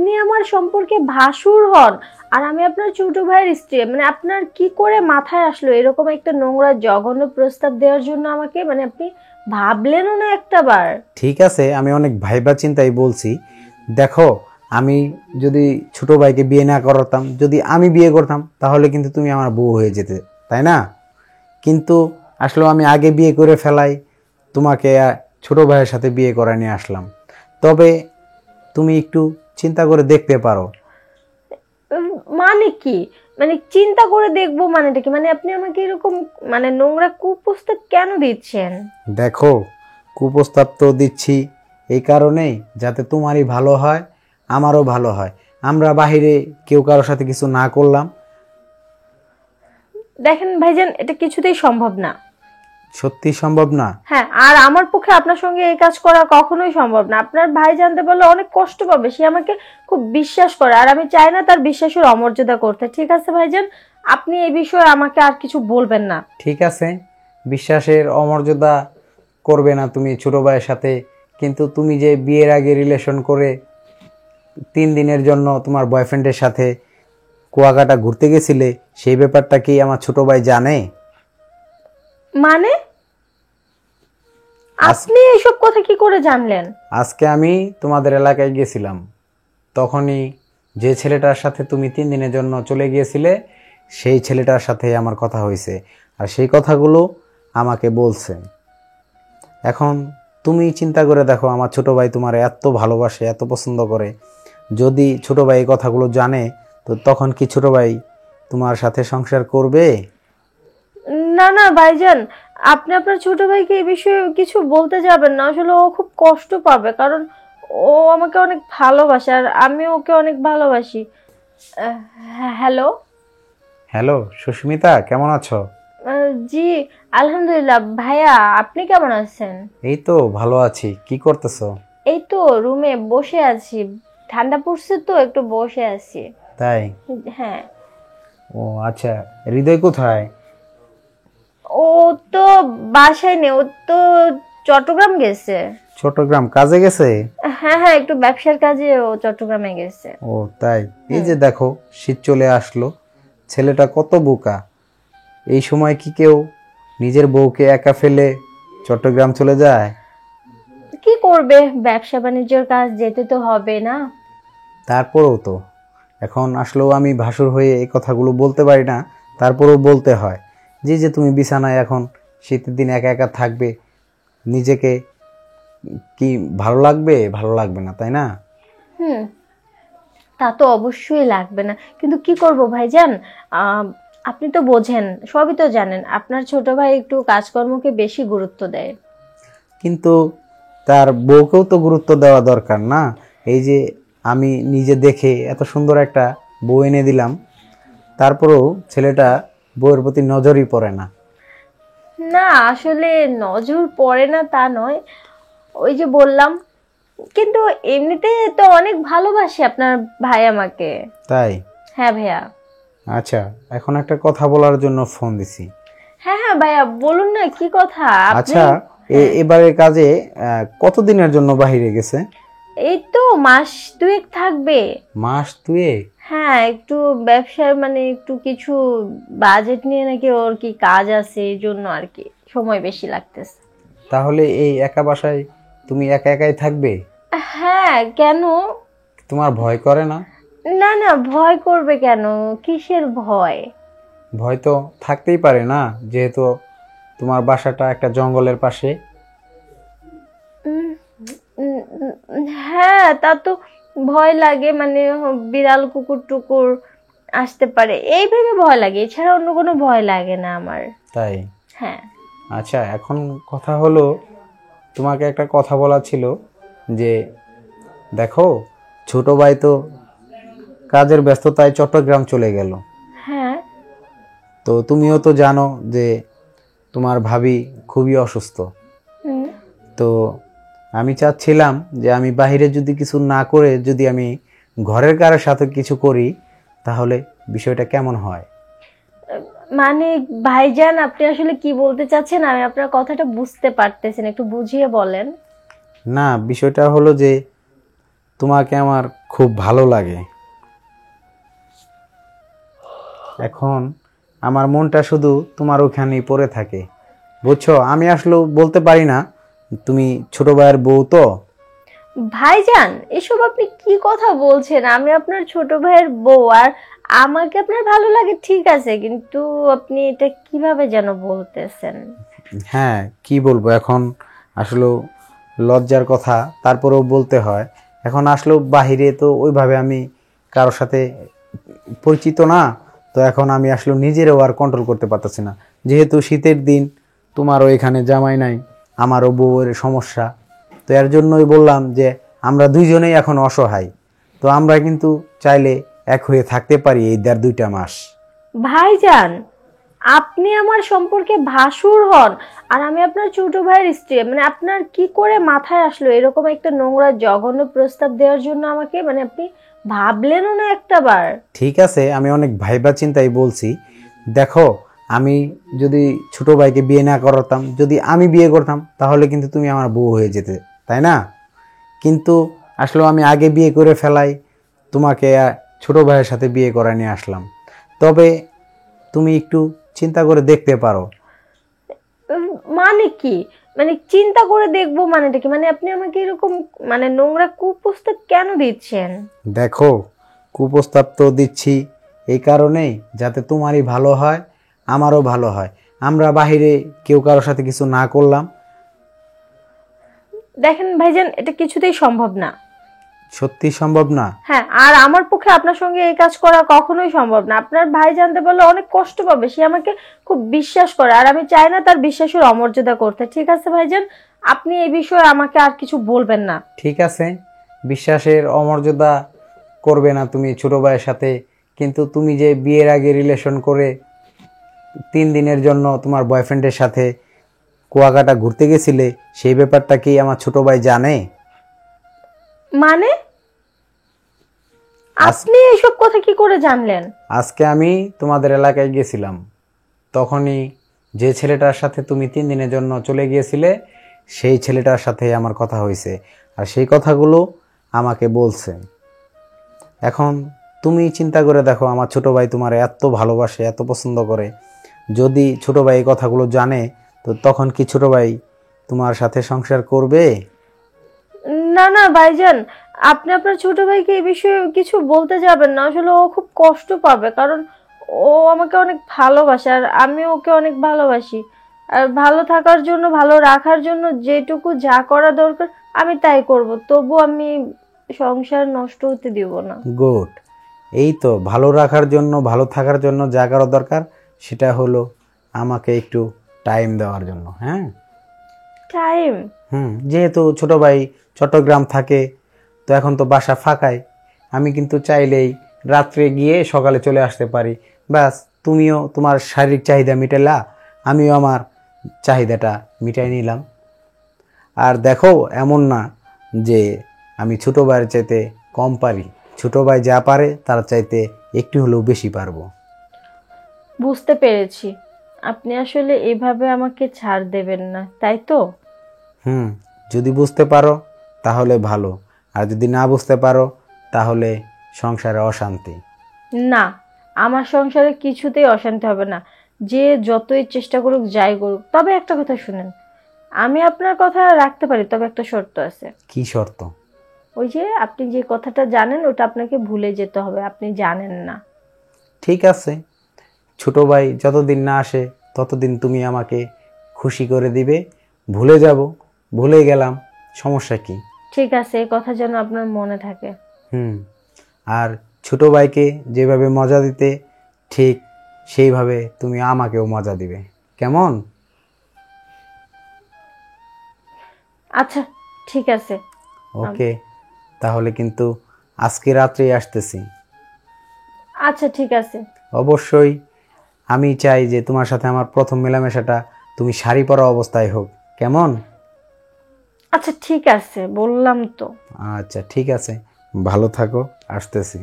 আপনি আমার সম্পর্কে ভাসুর হন আর আমি আপনার ছোট ভাইয়ের স্ত্রী, মানে আপনার কি করে মাথায় আসলো এরকম একটা নোংরা জঘন্য প্রস্তাব দেওয়ার জন্য আমাকে? মানে আপনি ভাবলেনও না একটাবার? ঠিক আছে, আমি অনেক ভাইবা চিন্তাই বলছি। দেখো, আমি যদি ছোট ভাইকে বিয়ে না করতাম, যদি আমি বিয়ে করতাম, তাহলে কিন্তু তুমি আমার বউ হয়ে যেতে, তাই না? কিন্তু আসলে আমি আগে বিয়ে করে ফেলাই, তোমাকে ছোট ভাইয়ের সাথে বিয়ে করে নিয়ে আসলাম। তবে তুমি একটু চিন্তা করে দেখতে পারো। মানে কি? মানে চিন্তা করে দেখবো মানেটা কি? মানে আপনি আমাকে এরকম মানে নোংরা কুপ্রস্তাব কেন দিচ্ছেন? দেখো, কুপ্রস্তাব তো দিচ্ছি এই কারণেই যাতে তোমারই ভালো হয়, আমারও ভালো হয়। আমরা বাহিরে কেউ কারোর সাথে কিছু না করলাম। দেখেন ভাইজান, এটা কিছুতেই সম্ভব না। সত্যি সম্ভব না? হ্যাঁ, আর আমার পক্ষে আপনার সঙ্গে এই কাজ করা কখনোই সম্ভব না। আপনার ভাই জানতে পারলে অনেক কষ্ট পাবে। সে আমাকে খুব বিশ্বাস করে আর আমি চাই না তার বিশ্বাসের অমর্যাদা করতে। ঠিক আছে ভাইজান, আপনি এই বিষয়ে আমাকে আর কিছু বলবেন না। ঠিক আছে, বিশ্বাসের অমর্যাদা করবে না তুমি ছোট ভাইয়ের সাথে, কিন্তু তুমি যে বিয়ের আগে রিলেশন করে 3 দিনের জন্য তোমার বয়ফ্রেন্ডের সাথে কুয়াকাটা ঘুরতে গেছিলে, সেই ব্যাপারটা কি আমার ছোট ভাই জানে? মানে আপনি এইসব কথা কি করে জানলেন? আজকে আমি তোমাদের এলাকায় গেছিলাম, তখনই যে ছেলেটার সাথে তুমি 3 দিনের জন্য চলে গিয়েছিলে, সেই ছেলেটার সাথে আমার কথা হয়েছে, আর সেই কথাগুলো আমাকে বলছে। এখন তুমি চিন্তা করে দেখো, আমার ছোট ভাই তোমার এত ভালোবাসে, এত পছন্দ করে, যদি ছোট ভাই এই কথাগুলো জানে, তো তখন কি ছোট ভাই তোমার সাথে সংসার করবে? না না ভাইজান, আপনি আপনার ছোট ভাইকে এই বিষয়ে কিছু বলতে যাবেন না। আসলে ও খুব কষ্ট পাবে, কারণ ও আমাকে অনেক ভালোবাসে আর আমি ওকে অনেক ভালোবাসি। হ্যালো। হ্যালো সুস্মিতা, কেমন আছো? জি, আলহামদুলিল্লাহ। ভাইয়া, আপনি কেমন আছেন? এই তো ভালো আছি। কি করতেছো? এই তো রুমে বসে আছি, ঠান্ডা পড়ছে তো একটু বসে আছি। তাই? হ্যাঁ। ও আচ্ছা, হৃদয় কোথায়? ও তো বাসায় নেই, ও তো চট্টগ্রাম গেছে। চট্টগ্রাম কাজে গেছে? হ্যাঁ হ্যাঁ, একটু ব্যবসার কাজে ও চট্টগ্রামে গেছে। ও তাই? এই যে দেখো, শীত চলে আসলো, ছেলেটা কত বোকা। এই সময় কি কেউ নিজের বউকে একা ফেলে চট্টগ্রাম চলে যায়? কি করবে, ব্যবসা বাণিজ্যের কাজ যেতে তো হবে না? তারপরেও তো এখন আসলেও আমি ভাসুর হয়ে এই কথাগুলো বলতে পারি না, তারপরেও বলতে হয়। যে যে তুমি বিছানায় এখন শীতের দিন একা একা থাকবে, নিজেকে কি ভালো লাগবে? ভালো লাগবে না, তাই না? হুম, তা তো অবশ্যই লাগবে না, কিন্তু কি করব ভাইজান, আপনি তো বোঝেন, সবই তো জানেন, আপনার ছোট ভাই একটু কাজকর্মকে বেশি গুরুত্ব দেয়। কিন্তু তার বউকেও তো গুরুত্ব দেওয়া দরকার না? এই যে আমি নিজে দেখে এত সুন্দর একটা বউ এনে দিলাম, তারপরেও ছেলেটা বউয়ের প্রতি নজরই পড়ে না। না আসলে নজর পড়ে না তা নয়, ওই যে বললাম, কিন্তু এমনিতে তো অনেক ভালোবাসে আপনার ভাই আমাকে। তাই? হ্যাঁ ভাইয়া। আচ্ছা, এখন একটা কথা বলার জন্য ফোন দিছি। হ্যাঁ হ্যাঁ ভাইয়া, বলুন না কি কথা আপনি? আচ্ছা, এবারের কাজে কতদিনের জন্য বাইরে গেছে? এই তো মাস দুয়েক থাকবে। মাস দুয়েক? হ্যাঁ, একটু ব্যবসার মানে একটু কিছু বাজেট নিয়ে নাকি ওর কি কাজ আছে, এই জন্য আর কি সময় বেশি লাগতেছে। তাহলে এই একা বাসায় তুমি একা একাই থাকবে? হ্যাঁ, কেন? তোমার ভয় করে না? না না, ভয় করবে কেন? কিসের ভয়? ভয় তো থাকতেই পারে না, যেহেতু তোমার বাসাটা একটা জঙ্গলের পাশে। উম, উম, হ্যাঁ, তা তো ভয় লাগে, মানে বিড়াল কুকুর টুকুর আসতে পারে এই ভেবে ভয় লাগে, এছাড়া অন্য কোনো ভয় লাগে না আমার। তাই? হ্যাঁ। আচ্ছা, এখন কথা হলো, তোমাকে একটা কথা বলা ছিল যে দেখো, ছোট ভাই তো কাজের ব্যস্ততায় চট্টগ্রাম চলে গেল। হ্যাঁ। তো তুমিও তো জানো যে তোমার ভাবি খুবই অসুস্থ। হুম। তো আমি চাচ্ছিলাম যে আমি বাইরে যদি কিছু না করে যদি আমি ঘরের কারোর সাথে কিছু করি, তাহলে বিষয়টা কেমন হয়? মানে ভাইজান, আপনি আসলে কি বলতে চাচ্ছেন? আমি আপনার কথাটা বুঝতে পারতেছি না, একটু বুঝিয়ে বলেন। না, বিষয়টা হলো যে তোমাকে আমার খুব ভালো লাগে। এখন আমার মনটা শুধু তোমার ওখানেই পড়ে থাকে, বুঝছো? আমি আসলে বলতে পারি না, তুমি ছোট ভাইয়ের বউ তো। ভাইজান, এসব আপনি কি কথা বলছেন? আমি আপনার ছোট ভাইয়ের বউ, আর আমাকে আপনার ভালো লাগে ঠিক আছে, কিন্তু আপনি এটা কিভাবে যেন বলতেছেন? হ্যাঁ, কি বলবো এখন, আসলে লজ্জার কথা, তারপরেও বলতে হয়। এখন আসলে বাহিরে তো ওইভাবে আমি কারোর সাথে পরিচিত না, তো এখন আমি আসলে নিজেরও আর কন্ট্রোল করতে পারতেছি না। যেহেতু শীতের দিন, তোমারও এখানে জামাই নাই, আমারও বউয়ের সমস্যা, তো এর জন্যই বললাম যে আমরা দুইজনেই এখন অসহায়, তো আমরা কিন্তু চাইলে এক হয়ে থাকতে পারি এই 1.5-2 মাস। ভাইজান, আপনি আমার সম্পর্কে ভাসুর হন, আর আমি আপনার ছোট ভাইয়ের স্ত্রী। মানে আপনার কি করে মাথায় আসলো এরকম একটা নোংরা জঘন্য প্রস্তাব দেওয়ার জন্য আমাকে? মানে আপনি ভাবলেনও না একটা বার? ঠিক আছে, আমি অনেক ভাইবা চিন্তাই বলছি। দেখো, আমি যদি ছোট ভাইকে বিয়ে না করতাম, যদি আমি বিয়ে করতাম, তাহলে কিন্তু তুমি আমার বউ হয়ে যেতে, তাই না? কিন্তু আসলে আমি আগে বিয়ে করে ফেলাই, তোমাকে ছোট ভাইয়ের সাথে বিয়ে করে নিয়ে আসলাম। তবে তুমি একটু চিন্তা করে দেখতে পারো। উম, মানে কি? মানে চিন্তা করে দেখবো মানেটা কি? মানে আপনি আমাকে এরকম মানে নোংরা কুপ্রস্তাব কেন দিচ্ছেন? দেখো, কুপ্রস্তাব তো দিচ্ছি এই কারণেই, যাতে তোমারই ভালো হয়, আমারও ভালো হয়। আমরা বাহিরে কেউ কারোর সাথে কিছু না করলাম। দেখেন ভাইজান, এটা কিছুতেই সম্ভব না। সত্যি সম্ভব না? হ্যাঁ, আর আমার পক্ষে আপনার সঙ্গে এই কাজ করা কখনোই সম্ভব না। আপনার ভাই জানতে পারলে অনেক কষ্ট পাবে। সে আমাকে খুব বিশ্বাস করে, আর আমি চাই না তার বিশ্বাসের অমর্যাদা করতে। ঠিক আছে ভাইজান, আপনি এই বিষয়ে আমাকে আর কিছু বলবেন না। ঠিক আছে, বিশ্বাসের অমর্যাদা করবে না তুমি ছোট ভাইয়ের সাথে, কিন্তু তুমি যে বিয়ের আগে রিলেশন করে 3 দিনের জন্য তোমার বয়ফ্রেন্ডের সাথে কুয়াকাটা ঘুরতে গেছিলে, সেই ব্যাপারটা কি আমার ছোট ভাই জানে? মানে আপনি এইসব কথা কি করে জানলেন? আজকে আমি তোমাদের এলাকায় গেছিলাম, তখনই যে ছেলেটার সাথে তুমি 3 দিনের জন্য চলে গিয়েছিলে, সেই ছেলেটার সাথে আমার কথা হয়েছে, আর সেই কথাগুলো আমাকে বলছে। এখন তুমি চিন্তা করে দেখো, আমার ছোট ভাই তোমার এত ভালোবাসে, এত পছন্দ করে, যদি ছোট ভাই এই কথাগুলো জানে, তো তখন কি ছোট ভাই তোমার সাথে সংসার করবে? না না ভাইজান, আপনি আপনার ছোট ভাইকে এই বিষয়ে কিছু বলতে যাবেন না। আসলে ও খুব কষ্ট পাবে, কারণ ও আমাকে অনেক ভালোবাসে, আর আমি ওকে অনেক ভালোবাসি। আর ভালো থাকার জন্য, ভালো রাখার জন্য যেটুকু যা করা দরকার আমি তাই করব। তবু আমি সংসার নষ্ট হতে দিব না। গুড। এই তো ভালো রাখার জন্য, ভালো থাকার জন্য যা করা দরকার, সেটা হলো আমাকে একটু টাইম দেওয়ার জন্য। হ্যাঁ, টাইম? যেহেতু ছোট ভাই চট্টগ্রাম থাকে, তো এখন তো বাসা ফাঁকাই, আমি কিন্তু চাইলেই রাত্রে গিয়ে সকালে চলে আসতে পারি। ব্যাস, তুমিও তোমার শারীরিক চাহিদা মিটালা, আমিও আমার চাহিদাটা মিটাই নিলাম। আর দেখো, এমন না যে আমি ছোট ভাইয়ের চাইতে কম পারি, ছোট ভাই যা পারে তার চাইতে একটু হলেও বেশি পারবো। বুঝতে পেরেছি, আপনি আসলে এভাবে আমাকে ছাড় দেবেন না, তাই তো? যদি বুঝতে পারো তাহলে ভালো, আর যদি না বুঝতে পারো তাহলে সংসারে অশান্তি। না, আমার সংসারে কিছুতেই অশান্তি হবে না। যে যতই চেষ্টা করুক, যাই করুক। তবে একটা কথা শুনেন, আমি আপনার কথা রাখতে পারি, তবে একটা শর্ত আছে। কি শর্ত? ওই যে আপনি যে কথাটা জানেন, ওটা আপনাকে ভুলে যেতে হবে। আপনি জানেন না। ঠিক আছে, ছোট ভাই যতদিন না আসে ততদিন তুমি আমাকে খুশি করে দিবে, ভুলে যাব, ভুলে গেলাম, সমস্যা কি? ঠিক আছে, এই কথা যেন আপনার মনে থাকে। আর ছোট ভাইকে যেভাবে মজা দিতে, ঠিক সেইভাবে তুমি আমাকেও মজা দিবে, কেমন? আচ্ছা, ঠিক আছে। ওকে, তাহলে কিন্তু আজকে রাত্রেই আসতেছি। আচ্ছা, ঠিক আছে। অবশ্যই আমি চাই যে তোমার সাথে আমার প্রথম মেলামেশাটা তুমি শাড়ি পরা অবস্থায় হোক, কেমন? আচ্ছা, ঠিক আছে, বললাম তো। আচ্ছা ঠিক আছে, ভালো থাকো, আসতেছি।